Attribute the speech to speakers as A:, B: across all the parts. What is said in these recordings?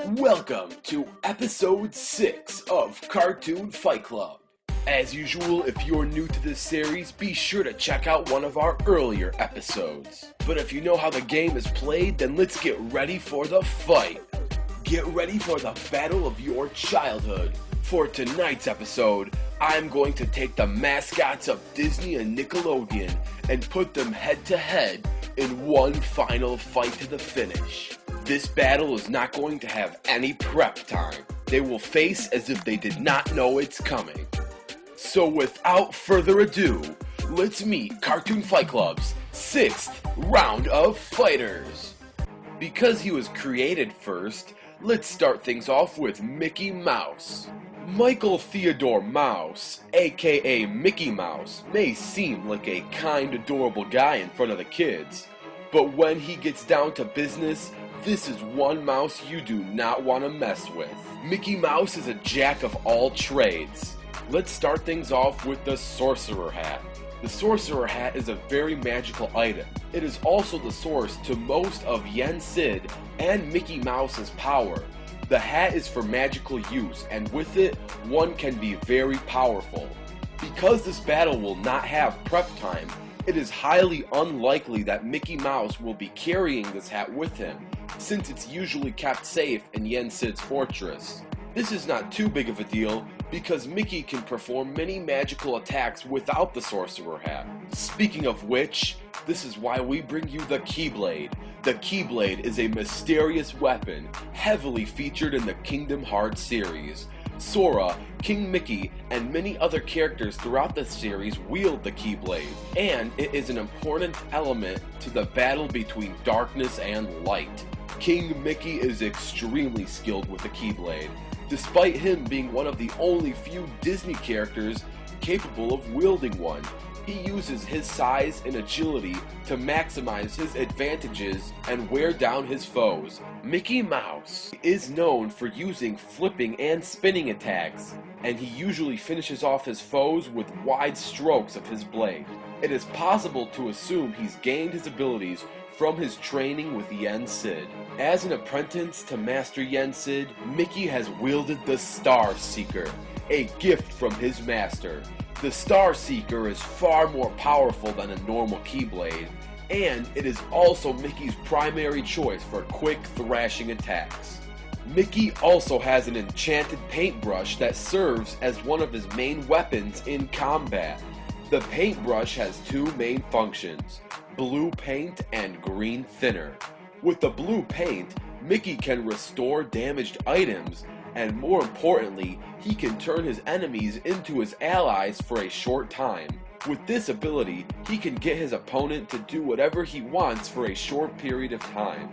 A: Welcome to episode 6 of Cartoon Fight Club. As usual, if you're new to this series, be sure to check out one of our earlier episodes. But if you know how the game is played, then let's get ready for the fight. Get ready for the battle of your childhood. For tonight's episode, I'm going to take the mascots of Disney and Nickelodeon and put them head to head in one final fight to the finish. This battle is not going to have any prep time. They will face as if they did not know it's coming. So without further ado, let's meet Cartoon Fight Club's 6th round of fighters. Because he was created first, let's start things off with Mickey Mouse. Michael Theodore Mouse, aka Mickey Mouse, may seem like a kind, adorable guy in front of the kids, but when he gets down to business, this is one mouse you do not want to mess with. Mickey Mouse is a jack of all trades. Let's start things off with the Sorcerer Hat. The Sorcerer Hat is a very magical item. It is also the source to most of Yen Sid and Mickey Mouse's power. The hat is for magical use, and with it, one can be very powerful. Because this battle will not have prep time, it is highly unlikely that Mickey Mouse will be carrying this hat with him, since it's usually kept safe in Yen Sid's fortress. This is not too big of a deal, because Mickey can perform many magical attacks without the Sorcerer Hat. Speaking of which, this is why we bring you the Keyblade. The Keyblade is a mysterious weapon, heavily featured in the Kingdom Hearts series. Sora, King Mickey, and many other characters throughout the series wield the Keyblade, and it is an important element to the battle between darkness and light. King Mickey is extremely skilled with the Keyblade, despite him being one of the only few Disney characters capable of wielding one. He uses his size and agility to maximize his advantages and wear down his foes. Mickey Mouse is known for using flipping and spinning attacks, and he usually finishes off his foes with wide strokes of his blade. It is possible to assume he's gained his abilities from his training with Yen Sid. As an apprentice to Master Yen Sid, Mickey has wielded the Star Seeker, a gift from his master. The Star Seeker is far more powerful than a normal Keyblade, and it is also Mickey's primary choice for quick thrashing attacks. Mickey also has an enchanted paintbrush that serves as one of his main weapons in combat. The paintbrush has two main functions: blue paint and green thinner. With the blue paint, Mickey can restore damaged items, and more importantly, he can turn his enemies into his allies for a short time. With this ability, he can get his opponent to do whatever he wants for a short period of time.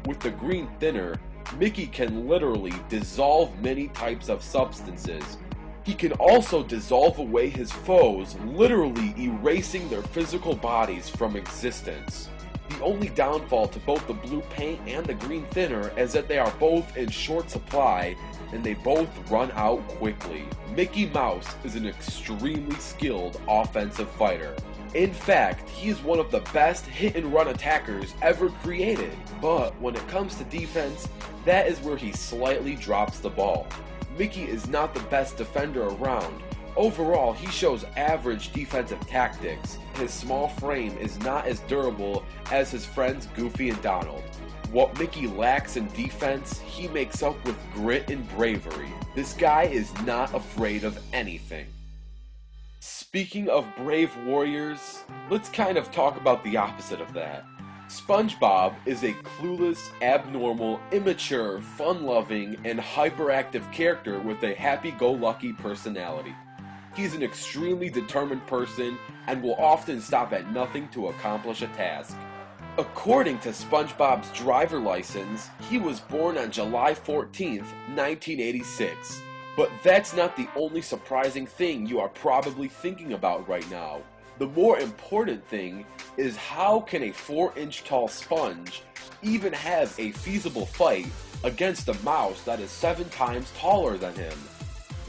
A: With the green thinner, Mickey can literally dissolve many types of substances. He can also dissolve away his foes, literally erasing their physical bodies from existence. The only downfall to both the blue paint and the green thinner is that they are both in short supply and they both run out quickly. Mickey Mouse is an extremely skilled offensive fighter. In fact, he is one of the best hit-and-run attackers ever created. But when it comes to defense, that is where he slightly drops the ball. Mickey is not the best defender around. Overall, he shows average defensive tactics. His small frame is not as durable as his friends Goofy and Donald. What Mickey lacks in defense, he makes up with grit and bravery. This guy is not afraid of anything. Speaking of brave warriors, let's kind of talk about the opposite of that. SpongeBob is a clueless, abnormal, immature, fun-loving, and hyperactive character with a happy-go-lucky personality. He's an extremely determined person and will often stop at nothing to accomplish a task. According to SpongeBob's driver license, he was born on July 14th, 1986. But that's not the only surprising thing you are probably thinking about right now. The more important thing is, how can a 4-inch tall sponge even have a feasible fight against a mouse that is 7 times taller than him?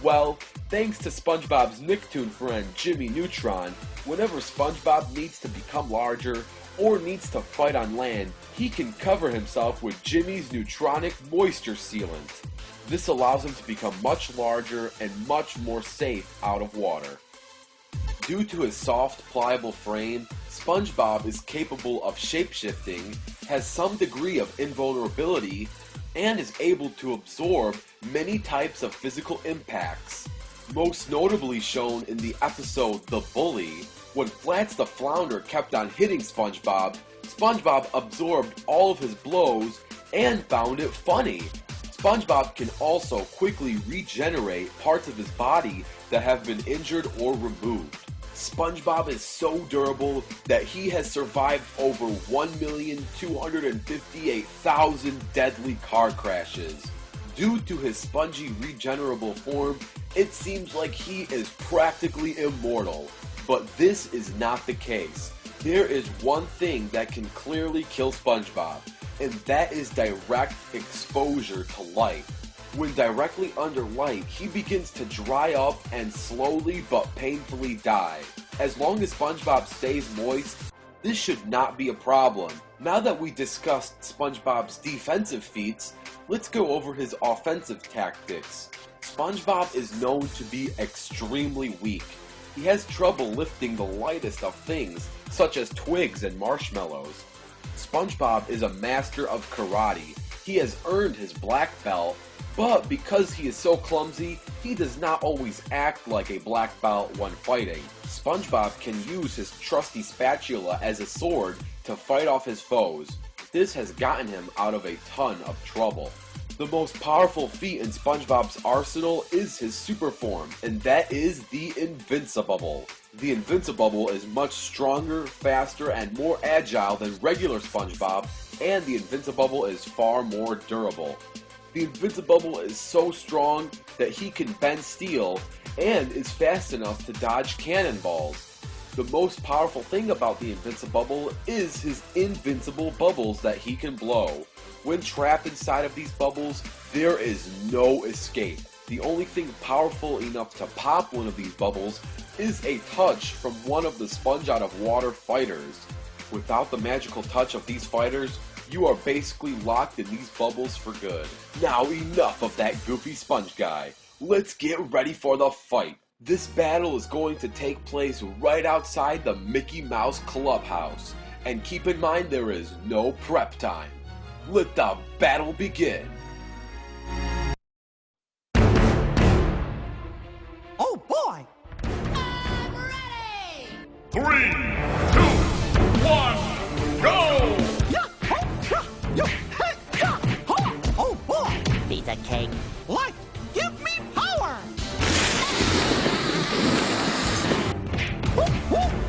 A: Well, thanks to SpongeBob's Nicktoon friend Jimmy Neutron, whenever SpongeBob needs to become larger or needs to fight on land, he can cover himself with Jimmy's Neutronic Moisture Sealant. This allows him to become much larger and much more safe out of water. Due to his soft, pliable frame, SpongeBob is capable of shapeshifting, has some degree of invulnerability, and is able to absorb many types of physical impacts. Most notably shown in the episode The Bully, when Flats the Flounder kept on hitting SpongeBob, SpongeBob absorbed all of his blows and found it funny. SpongeBob can also quickly regenerate parts of his body that have been injured or removed. SpongeBob is so durable that he has survived over 1,258,000 deadly car crashes. Due to his spongy regenerable form, it seems like he is practically immortal. But this is not the case. There is one thing that can clearly kill SpongeBob, and that is direct exposure to light. When directly under light, he begins to dry up and slowly but painfully die. As long as SpongeBob stays moist, this should not be a problem. Now that we discussed SpongeBob's defensive feats, let's go over his offensive tactics. SpongeBob is known to be extremely weak. He has trouble lifting the lightest of things, such as twigs and marshmallows. SpongeBob is a master of karate. He has earned his black belt, but because he is so clumsy, he does not always act like a black belt when fighting. SpongeBob can use his trusty spatula as a sword to fight off his foes. This has gotten him out of a ton of trouble. The most powerful feat in SpongeBob's arsenal is his super form, and that is the Invincibubble. The Invincibubble is much stronger, faster, and more agile than regular SpongeBob, and the Invincibubble is far more durable. The Invincibubble is so strong that he can bend steel and is fast enough to dodge cannonballs. The most powerful thing about the Invincibubble is his invincible bubbles that he can blow. When trapped inside of these bubbles, there is no escape. The only thing powerful enough to pop one of these bubbles is a touch from one of the Sponge Out of Water fighters. Without the magical touch of these fighters, you are basically locked in these bubbles for good. Now enough of that goofy sponge guy. Let's get ready for the fight. This battle is going to take place right outside the Mickey Mouse Clubhouse. And keep in mind there is no prep time. Let the battle begin.
B: Oh boy!
C: I'm ready!
D: 3, 2, 1, go!
B: Oh boy!
C: Piece of cake.
B: Light, give me power!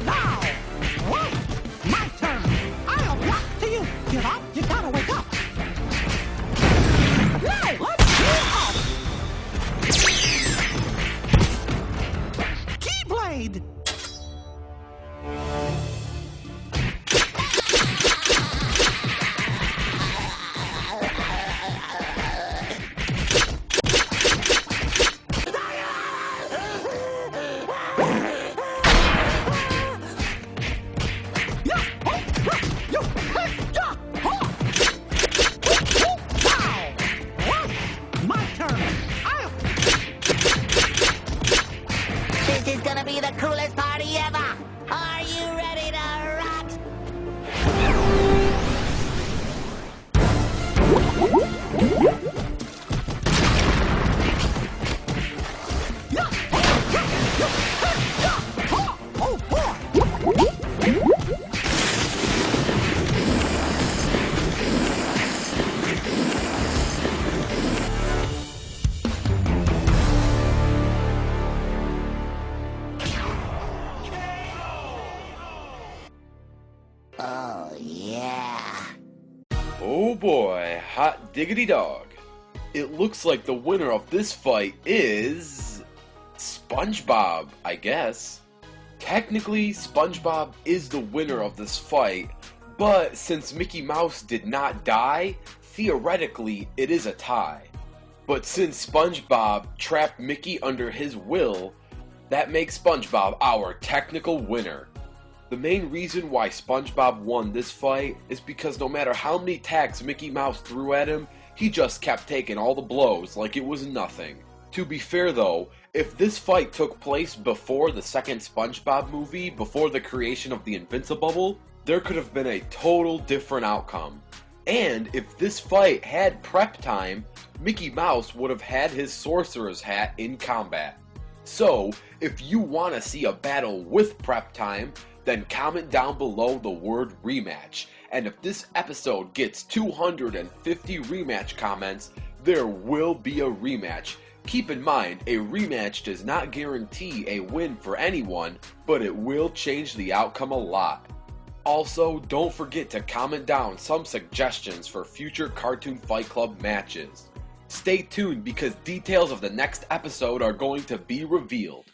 B: Now! Right! My turn! I'll block to you! Get up! You gotta wake up! Now, let's go up! Keyblade!
C: This is gonna be the coolest party ever! Are you ready to rock?
B: Oh boy!
C: Oh, yeah.
A: Oh boy, hot diggity dog. It looks like the winner of this fight is SpongeBob, I guess. Technically, SpongeBob is the winner of this fight, but since Mickey Mouse did not die, theoretically it is a tie. But since SpongeBob trapped Mickey under his will, that makes SpongeBob our technical winner. The main reason why SpongeBob won this fight is because no matter how many attacks Mickey Mouse threw at him, he just kept taking all the blows like it was nothing. To be fair though, if this fight took place before the second SpongeBob movie, before the creation of the Invincibubble, there could have been a total different outcome. And if this fight had prep time, Mickey Mouse would have had his sorcerer's hat in combat. So, if you want to see a battle with prep time, then comment down below the word rematch. And if this episode gets 250 rematch comments, there will be a rematch. Keep in mind, a rematch does not guarantee a win for anyone, but it will change the outcome a lot. Also, don't forget to comment down some suggestions for future Cartoon Fight Club matches. Stay tuned because details of the next episode are going to be revealed.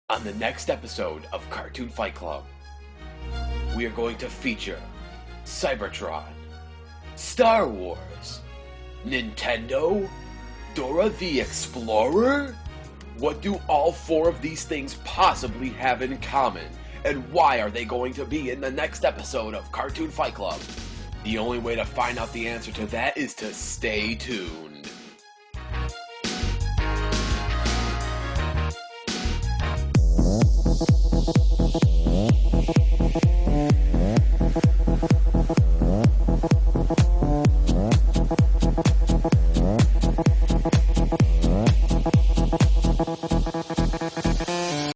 A: On the next episode of Cartoon Fight Club, we are going to feature Cybertron, Star Wars, Nintendo, Dora the Explorer? What do all four of these things possibly have in common? And why are they going to be in the next episode of Cartoon Fight Club? The only way to find out the answer to that is to stay tuned.